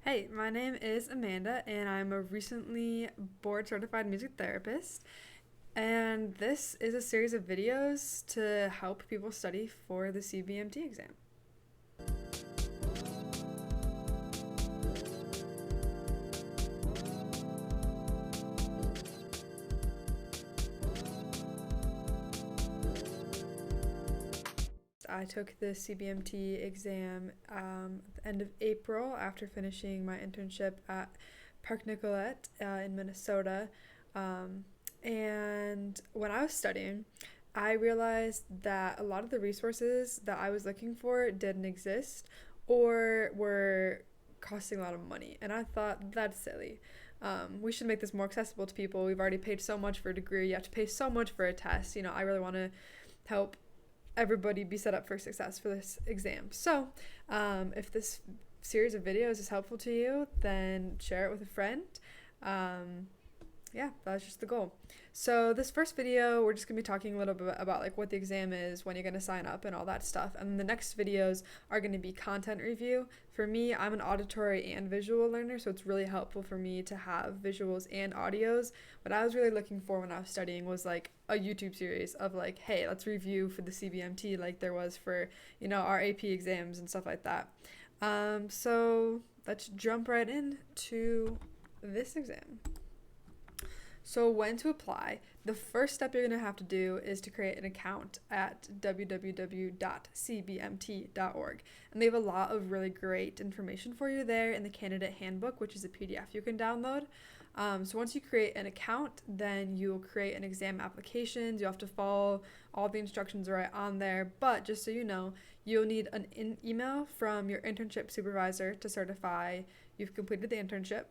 Hey, my name is Amanda, and I'm a recently board certified music therapist. And this is a series of videos to help people study for the CBMT exam. I took the CBMT exam at the end of April after finishing my internship at Park Nicollet in Minnesota. Um, and when I was studying, I realized that a lot of the resources that I was looking for didn't exist or were costing a lot of money. And I thought, that's silly. We should make this more accessible to people. We've already paid so much for a degree, you have to pay so much for a test. I really want to help everybody be set up for success for this exam. So, if this series of videos is helpful to you, then share it with a friend. Um, yeah, that's just the goal. So this first video, we're just gonna be talking a little bit about like what the exam is, when you're gonna sign up, and all that stuff. And the next videos are gonna be content review. For me, I'm an auditory and visual learner, so it's really helpful for me to have visuals and audios. What I was really looking for when I was studying was like a YouTube series of like, hey, let's review for the CBMT like there was for, our AP exams and stuff like that. So let's jump right into this exam. So when to apply, the first step you're going to have to do is to create an account at www.cbmt.org. And they have a lot of really great information for you there in the candidate handbook, which is a PDF you can download. So once you create an account, then you'll create an exam application. You have to follow all the instructions right on there. But just so you know, you'll need an email from your internship supervisor to certify you've completed the internship.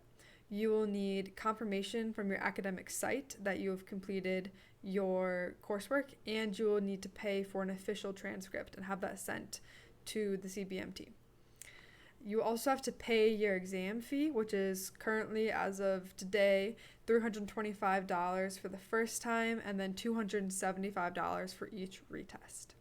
You will need confirmation from your academic site that you have completed your coursework, and you will need to pay for an official transcript and have that sent to the CBMT. You also have to pay your exam fee, which is currently, as of today, $325 for the first time and then $275 for each retest.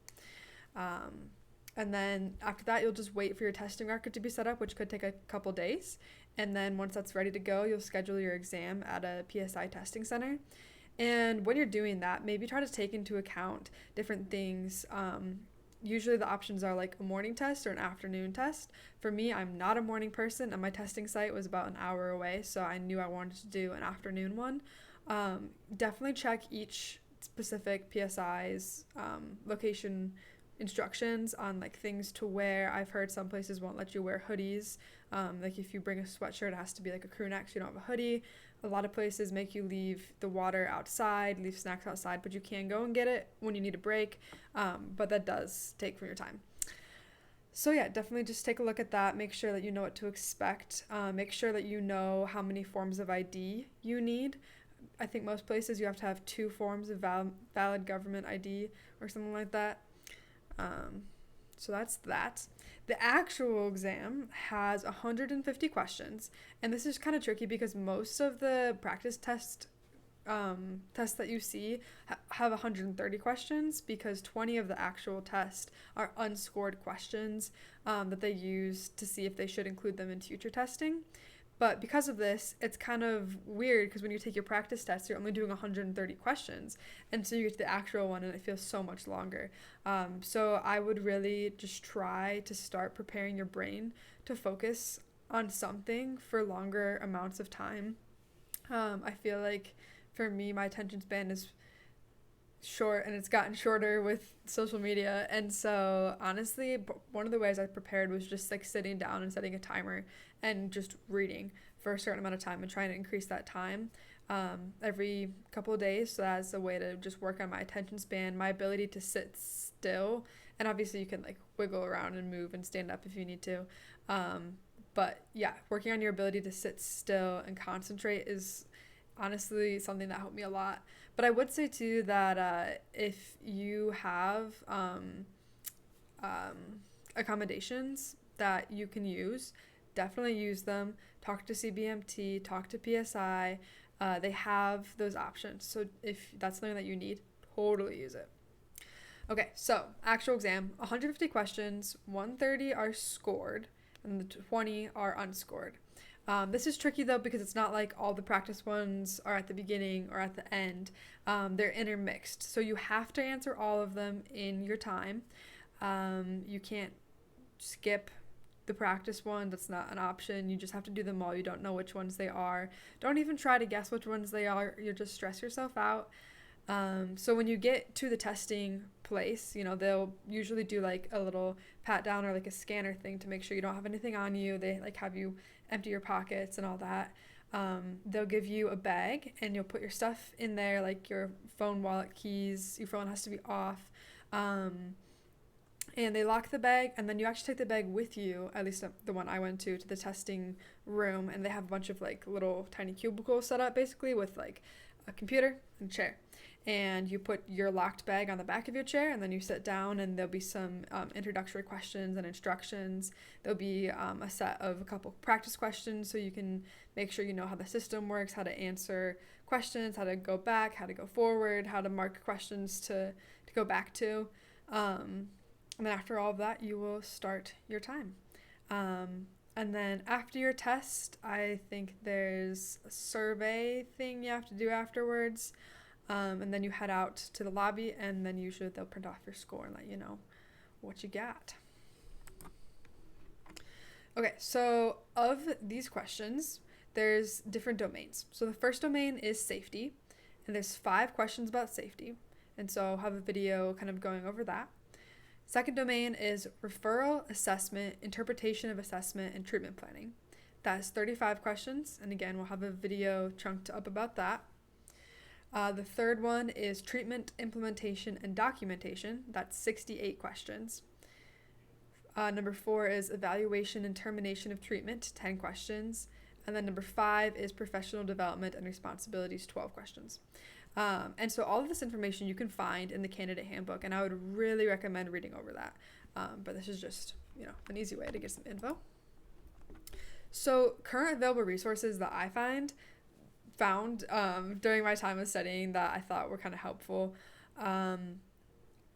And then after that, you'll just wait for your testing record to be set up, which could take a couple days. And then once that's ready to go, you'll schedule your exam at a PSI testing center. And when you're doing that, maybe try to take into account different things. Usually the options are like a morning test or an afternoon test. For me, I'm not a morning person, and my testing site was about an hour away, so I knew I wanted to do an afternoon one. Definitely check each specific PSI's location instructions on like things to wear. I've heard some places won't let you wear hoodies. Like if you bring a sweatshirt, it has to be like a crew neck, so you don't have a hoodie. A lot of places make you leave the water outside, leave snacks outside, but you can go and get it when you need a break. But that does take from your time. So yeah, definitely just take a look at that. Make sure that you know what to expect. Make sure that you know how many forms of ID you need. I think most places you have to have 2 forms of valid government ID or something like that. So that's that. The actual exam has 150 questions, and this is kind of tricky because most of the practice tests that you see have 130 questions, because 20 of the actual test are unscored questions that they use to see if they should include them in future testing. But because of this, it's kind of weird because when you take your practice test, you're only doing 130 questions. And so you get to the actual one and it feels so much longer. So I would really just try to start preparing your brain to focus on something for longer amounts of time. I feel like for me, my attention span is short, and it's gotten shorter with social media. And so honestly, one of the ways I prepared was just like sitting down and setting a timer and just reading for a certain amount of time and trying to increase that time every couple of days. So that's a way to just work on my attention span, my ability to sit still. And obviously you can like wiggle around and move and stand up if you need to. But yeah, working on your ability to sit still and concentrate is honestly something that helped me a lot. But I would say too that if you have accommodations that you can use, definitely use them. Talk to CBMT, talk to PSI. They have those options. So if that's something that you need, totally use it. Okay, so actual exam, 150 questions, 130 are scored, and the 20 are unscored. This is tricky though because it's not like all the practice ones are at the beginning or at the end. They're intermixed. So you have to answer all of them in your time. You can't skip the practice one. That's not an option. You just have to do them all. You don't know which ones they are. Don't even try to guess which ones they are. You'll just stress yourself out. So when you get to the testing place, they'll usually do like a little pat down or like a scanner thing to make sure you don't have anything on you. They like have you empty your pockets and all that. They'll give you a bag and you'll put your stuff in there, like your phone, wallet, keys. Your phone has to be off. And they lock the bag, and then you actually take the bag with you, at least the one I went to the testing room, and they have a bunch of like little tiny cubicles set up basically with like a computer and a chair. And you put your locked bag on the back of your chair, and then you sit down, and there'll be some introductory questions and instructions. There'll be a set of a couple practice questions so you can make sure you know how the system works, how to answer questions, how to go back, how to go forward, how to mark questions to go back to. And then after all of that, you will start your time. And then after your test, I think there's a survey thing you have to do afterwards. And then you head out to the lobby, and then usually they'll print off your score and let you know what you got. Okay, so of these questions, there's different domains. So the first domain is safety, and there's 5 questions about safety. And so I'll have a video kind of going over that. Second domain is referral, assessment, interpretation of assessment, and treatment planning. That is 35 questions, and again, we'll have a video chunked up about that. The third one is treatment, implementation, and documentation. That's 68 questions. Number 4 is evaluation and termination of treatment, 10 questions. And then number 5 is professional development and responsibilities, 12 questions. And so all of this information you can find in the candidate handbook, and I would really recommend reading over that. But this is just, an easy way to get some info. So current available resources that I found during my time of studying that I thought were kind of helpful.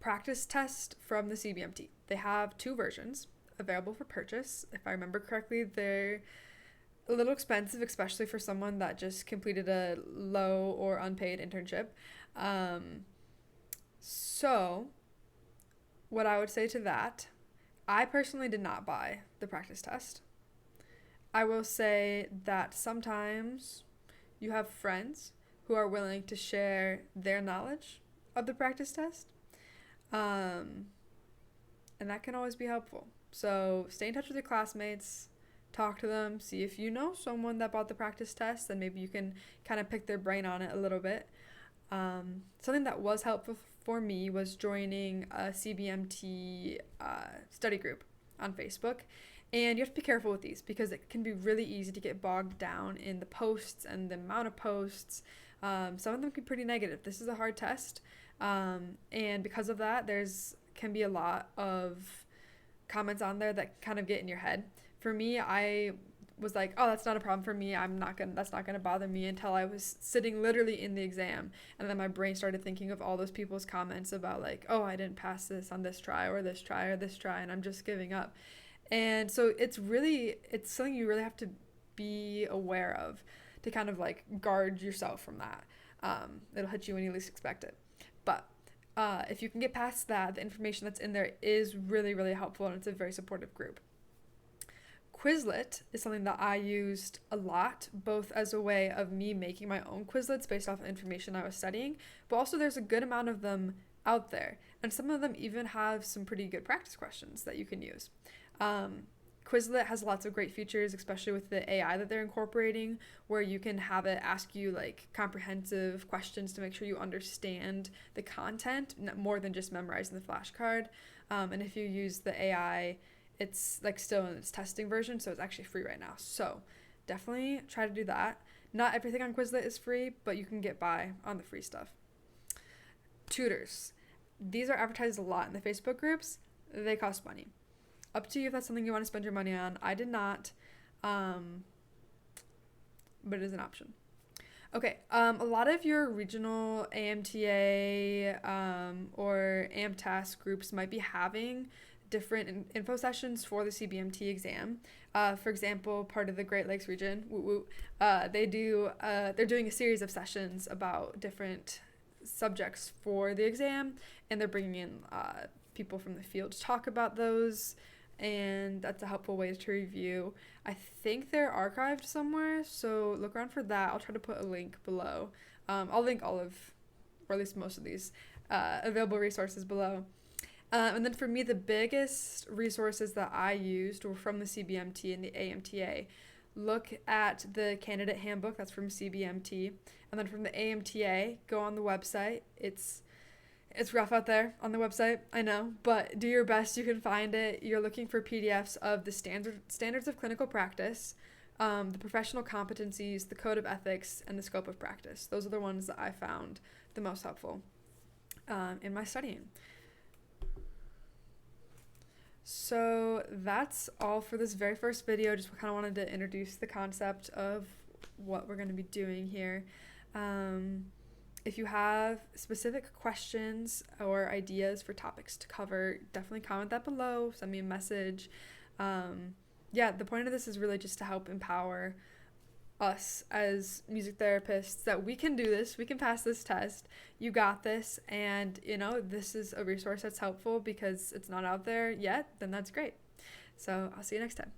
Practice test from the CBMT. They have 2 versions available for purchase. If I remember correctly, they're a little expensive, especially for someone that just completed a low or unpaid internship. So what I would say to that, I personally did not buy the practice test. I will say that sometimes you have friends who are willing to share their knowledge of the practice test. And that can always be helpful. So stay in touch with your classmates, talk to them, see if you know someone that bought the practice test, and maybe you can kind of pick their brain on it a little bit. Something that was helpful for me was joining a CBMT study group on Facebook. And you have to be careful with these because it can be really easy to get bogged down in the posts and the amount of posts. Some of them can be pretty negative. This is a hard test. And because of that, can be a lot of comments on there that kind of get in your head. For me, I was like, oh, that's not a problem for me. That's not gonna bother me until I was sitting literally in the exam. And then my brain started thinking of all those people's comments about like, oh, I didn't pass this on this try or this try or this try, and I'm just giving up. And so it's something you really have to be aware of to kind of like guard yourself from that. It'll hit you when you least expect it. But if you can get past that, the information that's in there is really, really helpful, and it's a very supportive group. Quizlet is something that I used a lot, both as a way of me making my own Quizlets based off of information I was studying, but also there's a good amount of them out there, and some of them even have some pretty good practice questions that you can use. Quizlet has lots of great features, especially with the AI that they're incorporating, where you can have it ask you like comprehensive questions to make sure you understand the content more than just memorizing the flashcard. And if you use the AI, it's like still in its testing version, so it's actually free right now. So definitely try to do that. Not everything on Quizlet is free, but you can get by on the free stuff. Tutors. These are advertised a lot in the Facebook groups. They cost money. Up to you if that's something you want to spend your money on. I did not, but it is an option. Okay, a lot of your regional AMTA or AMTAS groups might be having different info sessions for the CBMT exam. For example, part of the Great Lakes region, they're doing a series of sessions about different subjects for the exam, and they're bringing in people from the field to talk about those, and that's a helpful way to review. I think they're archived somewhere, so look around for that. I'll try to put a link below. I'll link all of, or at least most of these available resources below. And then for me, the biggest resources that I used were from the CBMT and the AMTA. Look at the candidate handbook, that's from CBMT. And then from the AMTA, go on the website. It's rough out there on the website, I know, but do your best, you can find it. You're looking for PDFs of the standards of clinical practice, the professional competencies, the code of ethics, and the scope of practice. Those are the ones that I found the most helpful in my studying. So that's all for this very first video. Just kind of wanted to introduce the concept of what we're going to be doing here. If you have specific questions or ideas for topics to cover, definitely comment that below, send me a message. The point of this is really just to help empower us as music therapists that we can do this, we can pass this test, you got this, and this is a resource that's helpful because it's not out there yet, then that's great. So I'll see you next time.